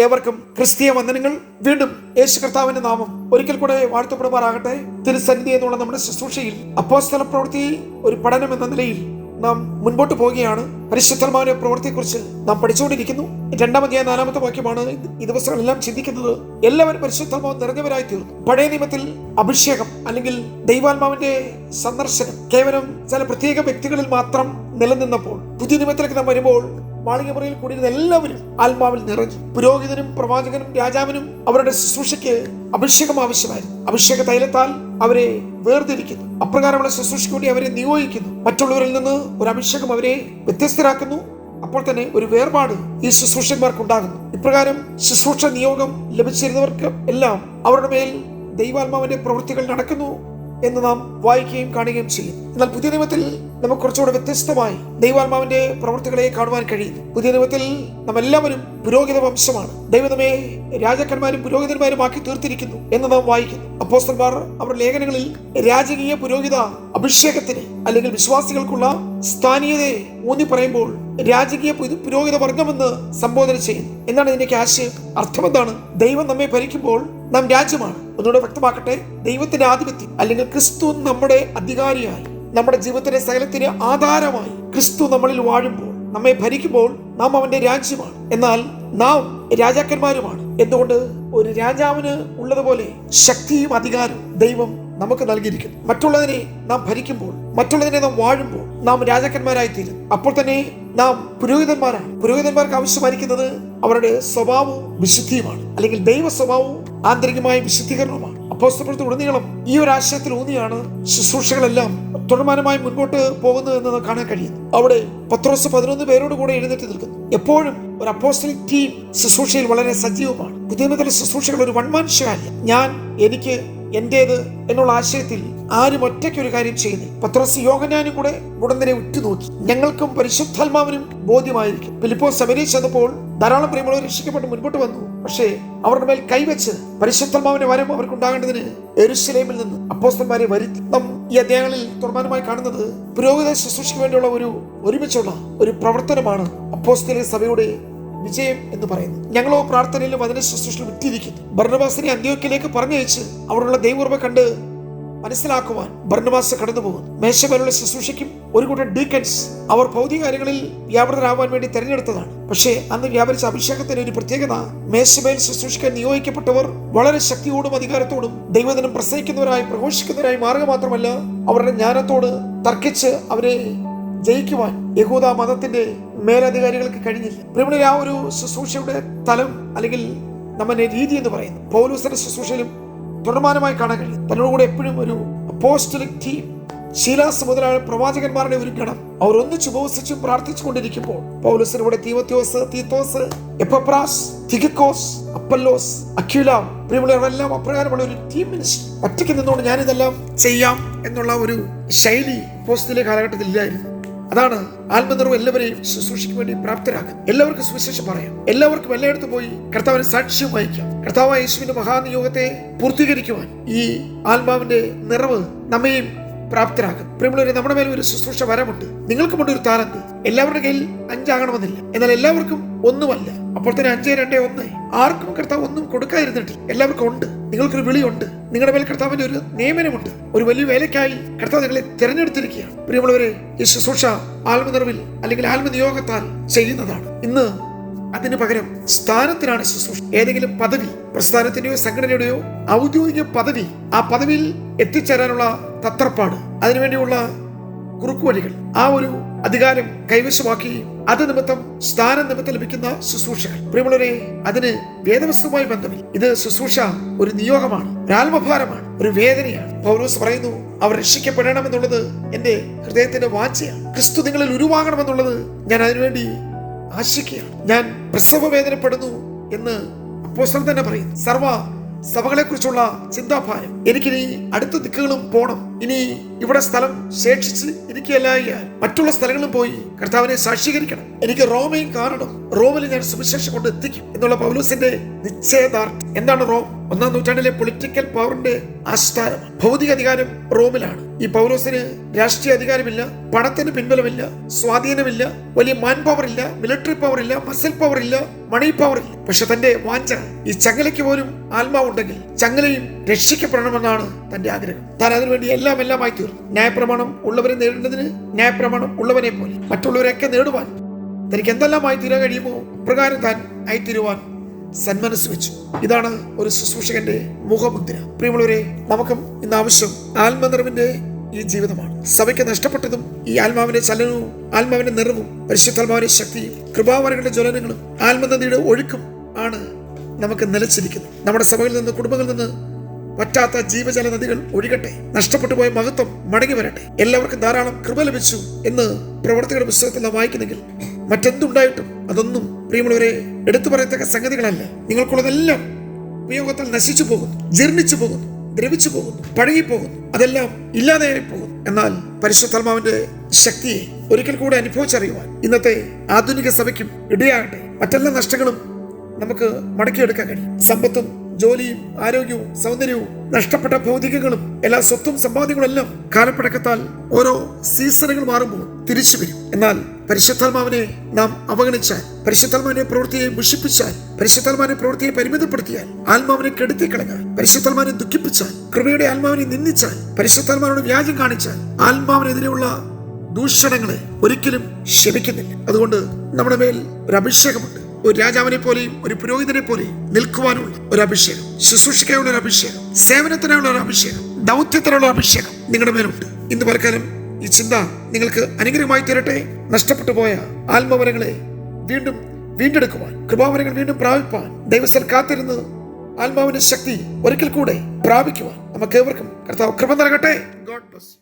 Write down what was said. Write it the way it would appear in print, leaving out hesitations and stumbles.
ഏവർക്കും ക്രിസ്തീയ വന്ദനങ്ങൾ. വീണ്ടും യേശു കർത്താവിന്റെ നാമം ഒരിക്കൽ കൂടെ വാഴ്ത്തപ്പെടുമാറാകട്ടെ. തിരുസന്നിധി എന്നുള്ള നമ്മുടെ ശുശ്രൂഷയിൽ അപ്പോസ്തല പ്രവൃത്തി ഒരു പഠനം എന്ന നിലയിൽ നാം മുൻപോട്ട് പോവുകയാണ്. പരിശുദ്ധമായ പ്രവൃത്തിയെക്കുറിച്ച് നാം പഠിച്ചുകൊണ്ടിരിക്കുന്നു. 2-ാം അധ്യായം 4-ാമത്തെ വാക്യമാണ് ഈ ദിവസങ്ങളെല്ലാം ചിന്തിക്കുന്നത്. എല്ലാവരും പരിശുദ്ധാത്മാവ് നിറഞ്ഞവരായി തീർന്നു. പഴയ നിയമത്തിൽ അഭിഷേകം അല്ലെങ്കിൽ ദൈവാത്മാവിന്റെ സന്ദർശനം കേവലം ചില പ്രത്യേക വ്യക്തികളിൽ മാത്രം നിലനിന്നപ്പോൾ, പുതിയ നിയമത്തിലേക്ക് നാം വരുമ്പോൾ മാളികമുറിയിൽ കൂടിയിരുന്ന എല്ലാവരും ആത്മാവിൽ നിറഞ്ഞു. പുരോഹിതനും പ്രവാചകനും രാജാവിനും അവരുടെ ശുശ്രൂഷയ്ക്ക് അഭിഷേകം ആവശ്യമായിരുന്നു. അഭിഷേക തൈലത്താൽ അവരെ വേർതിരിക്കുന്നു. അപ്രകാരമുള്ള ശുശ്രൂഷയ്ക്ക് വേണ്ടി അവരെ നിയോഗിക്കുന്നു. മറ്റുള്ളവരിൽ നിന്ന് ഒരു അഭിഷേകം അവരെ വ്യത്യസ്തരാക്കുന്നു. അപ്പോൾ തന്നെ ഒരു വേർപാട് ഈ ശുശ്രൂഷന്മാർക്ക് ഉണ്ടാകുന്നു. ഇപ്രകാരം ശുശ്രൂഷ നിയോഗം ലഭിച്ചിരുന്നവർക്ക് എല്ലാം അവരുടെ മേൽ ദൈവാത്മാവിന്റെ പ്രവൃത്തികൾ നടക്കുന്നു എന്ന് നാം വായിക്കുകയും കാണുകയും ചെയ്യും. എന്നാൽ പുതിയ നിയമത്തിൽ നമുക്ക് കുറച്ചുകൂടെ വ്യത്യസ്തമായി ദൈവാത്മാവിന്റെ പ്രവൃത്തികളെ കാണുവാൻ കഴിയുന്നു. പുതിയ നിയമത്തിൽ നാം എല്ലാവരും പുരോഹിത വംശമാണ്. ദൈവം നമ്മെ രാജാക്കന്മാരും പുരോഹിതന്മാരും ആക്കി തീർത്തിരിക്കുന്നു എന്ന് നാം വായിക്കുന്നു. അപ്പോസ്തലന്മാർ അവരുടെ ലേഖനങ്ങളിൽ രാജകീയ പുരോഹിത അഭിഷേകത്തിന് അല്ലെങ്കിൽ വിശ്വാസികൾക്കുള്ള സ്ഥാനീയതയെ ഊന്നി പറയുമ്പോൾ രാജകീയ പുരോഹിത വർഗമെന്ന് സംബോധന ചെയ്യുന്നു. എന്താണ് ഇതിന്റെ ആശയം? അർത്ഥമെന്താണ്? ദൈവം നമ്മെ ഭരിക്കുമ്പോൾ നാം രാജ്യമാണ്. ഒന്നുകൂടെ വ്യക്തമാക്കട്ടെ, ദൈവത്തിന്റെ ആധിപത്യം അല്ലെങ്കിൽ ക്രിസ്തു നമ്മുടെ അധികാരിയായി, നമ്മുടെ ജീവിതത്തിന്റെ സകലത്തിന് ആധാരമായി ക്രിസ്തു നമ്മളിൽ വാഴുമ്പോൾ, നമ്മെ ഭരിക്കുമ്പോൾ നാം അവന്റെ രാജ്യമാണ്. എന്നാൽ നാം രാജാക്കന്മാരുമാണ്. എന്തുകൊണ്ട്? ഒരു രാജാവിന് ഉള്ളതുപോലെ ശക്തിയും അധികാരവും ദൈവം നമുക്ക് നൽകിയിരിക്കുന്നു. മറ്റുള്ളതിനെ നാം ഭരിക്കുമ്പോൾ, മറ്റുള്ളതിനെ നാം വാഴുമ്പോൾ നാം രാജാക്കന്മാരായി തീരും. അപ്പോൾ തന്നെ നാം പുരോഹിതന്മാരാണ്. പുരോഹിതന്മാർക്ക് ആവശ്യമായിരിക്കുന്നത് അവരുടെ സ്വഭാവവും വിശുദ്ധിയുമാണ്, അല്ലെങ്കിൽ ദൈവ സ്വഭാവവും ആന്തരികമായ വിശുദ്ധീകരണവുമാണ്. അപ്പോസ്തലപ്രവൃത്തി ഉടനീളം ഈ ഒരു ആശയത്തിൽ ഊന്നിയാണ് ശുശ്രൂഷകളെല്ലാം തുടർമാനമായി മുൻപോട്ട് പോകുന്നത് എന്ന് കാണാൻ കഴിയുന്നു. അവിടെ പത്രോസ് 11 പേരോട് കൂടെ എഴുന്നേറ്റ് നിൽക്കുന്നു. എപ്പോഴും ഒരു അപ്പോസ്തലിക് ടീം ശുശ്രൂഷയിൽ വളരെ സജീവമാണ്. പുതിയ നിയമത്തിലെ ശുശ്രൂഷകൾ ഒരു വൺമാൻ ഷോ അല്ല. ഞാൻ, എനിക്ക്, എന്റേത് എന്നുള്ള ആശയത്തിൽ ആരും ഒറ്റയ്ക്ക് ഒരു കാര്യം ചെയ്യുന്നില്ല. പത്രോസ് യോഹന്നാനും കൂടെ ഉടനെ ഉറ്റുനോക്കി. ഞങ്ങൾക്കും പരിശുദ്ധാത്മാവിനും ബോധ്യമായിരിക്കും. ഫിലിപ്പോസ് ശമരിയിൽ ചെന്നപ്പോൾ ധാരാളം പ്രിയമുള്ളവർ രക്ഷിക്കപ്പെട്ട് മുൻപോട്ട് വന്നു. പക്ഷേ അവരുടെ മേൽ കൈവച്ച് പരിശുദ്ധാത്മാവിന്റെ വരം അവർക്ക് ഉണ്ടാകേണ്ടതിന് യെരൂശലേമിൽ നിന്ന് അപ്പോസ്തലന്മാരെ വരുത്തി. നാം ഈ അധ്യായങ്ങളിൽ തുടർമാനമായി കാണുന്നത് പുരോഹിത ശുശ്രൂഷയ്ക്ക് വേണ്ടിയുള്ള ഒരുമിച്ചുള്ള ഒരു പ്രവർത്തനമാണ് അപ്പോസ്തലിക സഭയുടെ വിജയം എന്ന് പറയുന്നത്. ഞങ്ങളോ പ്രാർത്ഥനയിലും അതിനെ ശുശ്രൂഷയിലും വിട്ടിരിക്കുന്നു. ബർന്നബാസിനെ അന്ത്യോക്യയിലേക്ക് പറഞ്ഞയച്ച് അവിടെയുള്ള ദൈവകൃപ കണ്ട് മനസ്സിലാക്കുവാൻ ബർന്നബാസ് കടന്നു പോകുന്നു. മേശമേലുള്ള ശുശ്രൂഷയ്ക്കും ഒരു കൂട്ടം ഡീക്കൻസ് അവർ ഭൗതിക കാര്യങ്ങളിൽ വ്യാപൃതരാവാൻ വേണ്ടി തെരഞ്ഞെടുത്തതാണ്. പക്ഷേ അന്ന് വ്യാപരിച്ച അഭിഷേകത്തിന് ഒരു പ്രത്യേകത, മേശമേൽ ശുശ്രൂഷിക്കാൻ നിയോഗിക്കപ്പെട്ടവർ വളരെ ശക്തിയോടും അധികാരത്തോടും ദൈവദിനം പ്രസംഗിക്കുന്നവരായി പ്രഘോഷിക്കുന്നവരായി മാറുക മാത്രമല്ല, അവരുടെ ജ്ഞാനത്തോട് തർക്കിച്ച് അവരെ ജയിക്കുവാൻ യഹൂദ മതത്തിന്റെ മേലധികാരികൾക്ക് കഴിഞ്ഞില്ല. പ്രിയമുള്ളവരെ, ആ ഒരു ശുശ്രൂഷയുടെ തലം അല്ലെങ്കിൽ നമ്മുടെ രീതി എന്ന് പറയുന്നത് പൗലോസിന്റെ ശുശ്രൂഷയിലും തുടർമാനമായി കാണാൻ കഴിയും. തന്നോടുകൂടെ എപ്പോഴും ഒരു അപ്പോസ്റ്റലിക് ടീം, ശീലാസ് മുതലായ പ്രവാചകന്മാരുടെ ഒരു ഗണം അവർ ഒന്നിച്ച് ഉപവസിച്ചും പ്രാർത്ഥിച്ചു കൊണ്ടിരിക്കുമ്പോൾ പൗലോസിന്റെ കൂടെ തീമോഥെയോസ്, തീത്തോസ്, എപ്പഫ്രാസ്, തിഖിക്കോസ്, അപ്പല്ലോസ്, അക്വില, പ്രിയമുള്ളവരെല്ലാം അപ്രകാരമുള്ള ഒരു ടീം മിനിസ്റ്റർ. ഒറ്റയ്ക്ക് നിന്നുകൊണ്ട് ഞാനിതെല്ലാം ചെയ്യാം എന്നുള്ള ഒരു ശൈലി അപ്പോസ്തലിക കാലഘട്ടത്തിൽ ഇല്ലായിരുന്നു. അതാണ് ആത്മനിർവ്വം എല്ലാവരെയും ശുശ്രൂഷയ്ക്ക് വേണ്ടി പ്രാപ്തരാക്കുക. എല്ലാവർക്കും സുവിശേഷം പറയാം. എല്ലാവർക്കും എല്ലായിടത്തും പോയി കർത്താവിന് സാക്ഷ്യം വഹിക്കാം. കർത്താവായ യേശുവിന്റെ മഹാനിയോഗത്തെ പൂർത്തീകരിക്കുവാൻ ഈ ആത്മാവിന്റെ നിറവ് നമ്മയും പ്രാപ്തരാക്കും. പ്രിയമുള്ളവരെ, നമ്മുടെ മേലെ ഒരു ശുശ്രൂഷ വരമുണ്ട്. നിങ്ങൾക്കുമുണ്ട് ഒരു താലന്ത്. എല്ലാവരുടെ കയ്യിൽ 5 ആകണമെന്നില്ല. എന്നാൽ എല്ലാവർക്കും ഒന്നുമല്ല. അപ്പോൾ തന്നെ 5, 2, 1. ആർക്കും കർത്താവ് ഒന്നും കൊടുക്കാതിരുന്നിട്ടില്ല. എല്ലാവർക്കും ഉണ്ട്. നിങ്ങൾക്കൊരു വിളിയുണ്ട്. നിങ്ങളുടെ മേൽ കർത്താവിന്റെ ഒരു നിയമനമുണ്ട്. ഒരു വലിയ വേലയ്ക്കായി കർത്താവ് നിങ്ങളെ തിരഞ്ഞെടുത്തിരിക്കുകയാണ്. പ്രിയമുള്ളവരെ, ഈ ശുശ്രൂഷ ആത്മനിറവിൽ അല്ലെങ്കിൽ ആത്മനിയോഗത്താൽ ചെയ്യുന്നതാണ്. ഇന്ന് അതിന് പകരം സ്ഥാനത്തിനാണ് ശുശ്രൂഷ. ഏതെങ്കിലും പദവി, പ്രസ്ഥാനത്തിന്റെയോ സംഘടനയുടെയോ ഔദ്യോഗിക പദവി, ആ പദവിയിൽ എത്തിച്ചേരാനുള്ള തത്രപ്പാട്, അതിനുവേണ്ടിയുള്ള കുറുക്കുവഴികൾ, ആ ഒരു അധികാരം കൈവശമാക്കി അത് നിമിത്തം സ്ഥാനം നിമിത്തം ലഭിക്കുന്ന ശുശ്രൂഷകൾ, പ്രിയമുള്ളവരെ, അതിന് വേദവസ്തുവുമായി ബന്ധമില്ല. ഇത് ശുശ്രൂഷ ഒരു നിയോഗമാണ്, ഒരു ആത്മഭാരമാണ്, ഒരു വേദനയാണ്. പൗലോസ് പറയുന്നു, അവർ രക്ഷിക്കപ്പെടണമെന്നുള്ളത് എന്റെ ഹൃദയത്തിന്റെ വാഞ്ചയാണ്. ക്രിസ്തു നിങ്ങളിൽ ഉരുവാകണമെന്നുള്ളത് ഞാൻ അതിനുവേണ്ടി ആശിക്കുകയാണ്. ഞാൻ പ്രസവ വേദനപ്പെടുന്നു എന്ന് അപ്പോസ്തലൻ തന്നെ പറയുന്നു. സർവ സഭകളെ കുറിച്ചുള്ള ചിന്താഭാരം. എനിക്കിനി അടുത്ത ദിക്കുകളും പോണം. ഇനി ഇവിടെ സ്ഥലം ശേഷിച്ച് ഇരിക്കുകയല്ലായാൽ മറ്റുള്ള സ്ഥലങ്ങളും പോയി കർത്താവിനെ സാക്ഷീകരിക്കണം. എനിക്ക് റോമയും കാണണം. റോമിൽ ഞാൻ സുവിശേഷം കൊണ്ട് എത്തിക്കും എന്നുള്ള പൗലോസിന്റെ നിശ്ചയദാർഢ്യം. എന്താണ് റോം? 1-ാം നൂറ്റാണ്ടിലെ പൊളിറ്റിക്കൽ പവറിന്റെ ആസ്ഥാനം. ഭൗതിക അധികാരം റോമിലാണ്. ഈ പൗലോസിന് രാഷ്ട്രീയ അധികാരമില്ല, പണത്തിന് പിൻബലമില്ല, സ്വാധീനമില്ല, വലിയ മാൻ പവർ ഇല്ല, മിലിറ്ററി പവർ ഇല്ല, മസിൽ പവർ ഇല്ല, മണി പവർ ഇല്ല. പക്ഷെ തന്റെ വാഞ്ച, ഈ ചങ്ങലയ്ക്ക് പോലും ആത്മാവുണ്ടെങ്കിൽ ചങ്ങലയും രക്ഷിക്കപ്പെടണമെന്നാണ് തന്റെ ആഗ്രഹം. താൻ അതിനുവേണ്ടി എല്ലാമായി തീർന്നു. ന്യായപ്രമാണം ഉള്ളവരെ നേടേണ്ടതിന് ന്യായപ്രമാണം ഉള്ളവനെ പോലെ മറ്റുള്ളവരെയൊക്കെ നേടുവാൻ തനിക്ക് എന്തെല്ലാമായി തീരാൻ കഴിയുമോ പ്രകാരം താൻ ആയിത്തീരുവാൻ സന്മനസ് വെച്ചു. ഇതാണ് ഒരു ശുശ്രൂഷകന്റെ മുഖമുദ്ര. പ്രിയമുള്ളവരെ, നമുക്കും ഇന്ന് ആവശ്യം ആത്മനിറവിന്റെ ഈ ജീവിതമാണ്. സഭയ്ക്ക് നഷ്ടപ്പെട്ടതും ഈ ആത്മാവിന്റെ ചലനവും ആത്മാവിന്റെ നിറവും പരിശുദ്ധാത്മാവിന്റെ ശക്തിയും കൃപാവരങ്ങളുടെ ജ്വലനങ്ങളും ആത്മനദിയുടെ ഒഴുക്കും ആണ് നമുക്ക് നിലച്ചിരിക്കുന്നത്. നമ്മുടെ സഭയിൽ നിന്ന്, കുടുംബങ്ങളിൽ നിന്ന് പറ്റാത്ത ജീവജല നദികൾ ഒഴുകട്ടെ. നഷ്ടപ്പെട്ടു പോയ മഹത്വം മടങ്ങി വരട്ടെ. എല്ലാവർക്കും ധാരാളം കൃപ ലഭിച്ചു എന്ന് പ്രവർത്തികളുടെ പുസ്തകത്തിൽ നാം വായിക്കുന്നെങ്കിൽ മറ്റെന്തുണ്ടായിട്ടും അതൊന്നും പ്രിയമുള്ളവരെ എടുത്തു പറയത്തക്ക സംഗതികളല്ല. നിങ്ങൾക്കുള്ളതെല്ലാം ഉപയോഗത്താൽ നശിച്ചു പോകുന്നു, ജീർണിച്ചു പോകുന്നു, ദ്രവിച്ചു പോകുന്നു, പഴകിപ്പോകുന്നു, അതെല്ലാം ഇല്ലാതെയായി പോകുന്നു. എന്നാൽ പരിശുദ്ധാത്മാവിന്റെ ശക്തിയെ ഒരിക്കൽ കൂടെ അനുഭവിച്ചറിയുവാൻ ഇന്നത്തെ ആധുനിക സഭയ്ക്കും ഇടയാകട്ടെ. മറ്റെല്ലാ നഷ്ടങ്ങളും നമുക്ക് മടക്കിയെടുക്കാൻ കഴിയും. സമ്പത്തും ജോലിയും ആരോഗ്യവും സൗന്ദര്യവും നഷ്ടപ്പെട്ട ഭൗതികങ്ങളും എല്ലാ സ്വത്തും സമ്പാദ്യങ്ങളും എല്ലാം കാലപ്പഴക്കത്താൽ ഓരോ സീസണുകൾ മാറുമ്പോൾ തിരിച്ചു വരും. എന്നാൽ പരിശുദ്ധാത്മാവിനെ നാം അവഗണിച്ചാൽ, പരിശുദ്ധാത്മാവിന്റെ പ്രവൃത്തിയെ മുഷിപ്പിച്ചാൽ, പരിശുദ്ധാത്മാവിന്റെ പ്രവൃത്തിയെ പരിമിതപ്പെടുത്തിയാൽ, ആത്മാവിനെ കെടുത്തിക്കളഞ്ഞാൽ, പരിശുദ്ധാത്മാവിനെ ദുഃഖിപ്പിച്ചാൽ, കൃപയുടെ ആത്മാവിനെ നിന്ദിച്ചാൽ, പരിശുദ്ധാത്മാവിനോട് വ്യാജം കാണിച്ചാൽ, ആത്മാവിനെതിരെയുള്ള ദൂഷണങ്ങളെ ഒരിക്കലും ക്ഷമിക്കുന്നില്ല. അതുകൊണ്ട് നമ്മുടെ മേൽ ഒരു അഭിഷേകമുണ്ട്. ഒരു രാജാവിനെ പോലെയും ഒരു പുരോഹിതനെ പോലെയും നിൽക്കുവാനുള്ള ഒരു അഭിഷേകം, ശുശ്രൂഷിക്കാനുള്ള ഒരു അഭിഷേകം, സേവനത്തിനുള്ള ഒരു അഭിഷേകം, ദൗത്യത്തിനുള്ള അഭിഷേകം നിങ്ങളുടെ മേലുണ്ട്. ഇന്ന് പലക്കാലം ഈ ചിന്ത നിങ്ങൾക്ക് അനുഗ്രഹമായി തീരട്ടെ. നഷ്ടപ്പെട്ടു പോയ ആത്മവരങ്ങളെ വീണ്ടും വീണ്ടെടുക്കുവാൻ, കൃപാവരങ്ങൾ വീണ്ടും പ്രാപിപ്പാൻ ദൈവസ്ഥൽ കാത്തിരുന്ന് ആത്മാവിന്റെ ശക്തി ഒരിക്കൽ കൂടെ പ്രാപിക്കുവാൻ നമുക്ക് ഏവർക്കും കർത്താവ് കൃപ നൽകട്ടെ. God bless.